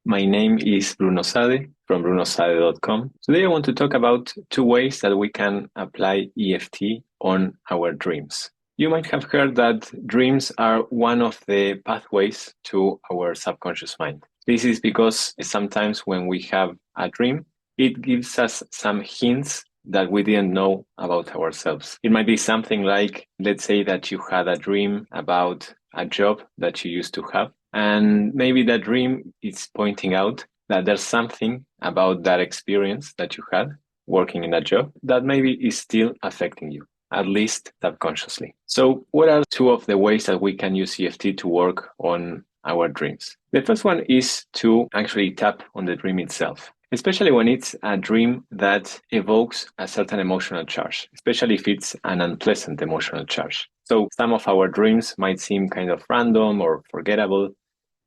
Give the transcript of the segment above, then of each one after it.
My name is Bruno Sade from brunosade.com. Today I want to talk about two ways that we can apply EFT on our dreams. You might have heard that dreams are one of the pathways to our subconscious mind. This is because sometimes when we have a dream, it gives us some hints that we didn't know about ourselves. It might be something like, let's say that you had a dream about a job that you used to have, and maybe that dream is pointing out that there's something about that experience that you had working in that job that maybe is still affecting you, at least subconsciously. So what are two of the ways that we can use EFT to work on our dreams? The first one is to actually tap on the dream itself, especially when it's a dream that evokes a certain emotional charge, especially if it's an unpleasant emotional charge. So some of our dreams might seem kind of random or forgettable,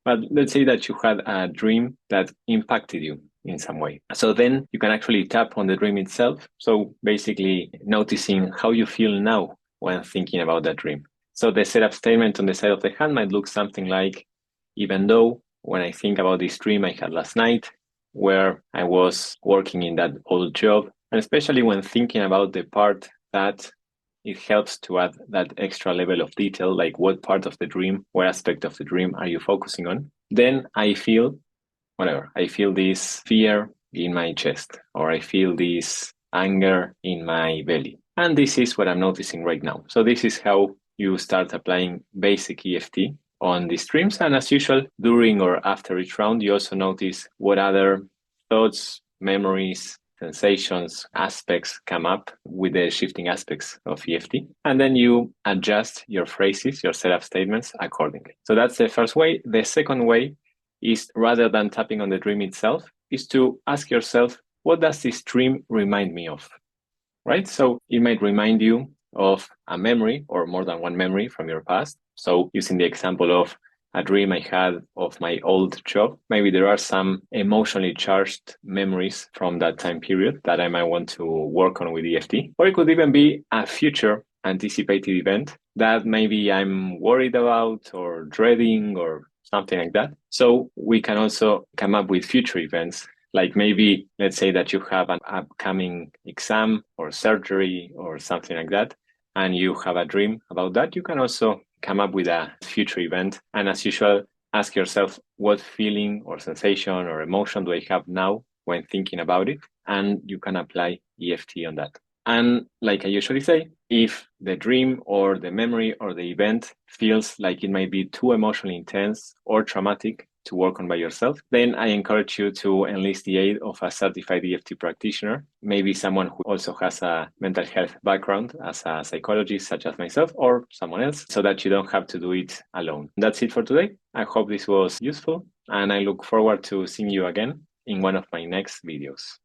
but let's say that you had a dream that impacted you in some way. So then you can actually tap on the dream itself. So basically noticing how you feel now when thinking about that dream. So the setup statement on the side of the hand might look something like, even though when I think about this dream I had last night, where I was working in that old job, and especially when thinking about the part that it helps to add that extra level of detail, like what part of the dream, what aspect of the dream are you focusing on, then I feel whatever. I feel this fear in my chest, or I feel this anger in my belly. And this is what I'm noticing right now. So this is how you start applying basic EFT on these dreams. And as usual, during or after each round, you also notice what other thoughts, memories, sensations, aspects come up with the shifting aspects of EFT. And then you adjust your phrases, your setup statements accordingly. So that's the first way. The second way is, rather than tapping on the dream itself, is to ask yourself, what does this dream remind me of? Right? So it might remind you of a memory or more than one memory from your past. So using the example of a dream I had of my old job, maybe there are some emotionally charged memories from that time period that I might want to work on with EFT. Or it could even be a future anticipated event that maybe I'm worried about or dreading or something like that. So we can also come up with future events. Like maybe, let's say that you have an upcoming exam or surgery or something like that, and you have a dream about that. You can also come up with a future event. And as usual, ask yourself, what feeling or sensation or emotion do I have now when thinking about it? And you can apply EFT on that. And like I usually say, if the dream or the memory or the event feels like it might be too emotionally intense or traumatic to work on by yourself, then I encourage you to enlist the aid of a certified EFT practitioner, maybe someone who also has a mental health background as a psychologist, such as myself, or someone else, so that you don't have to do it alone. That's it for today. I hope this was useful, and I look forward to seeing you again in one of my next videos.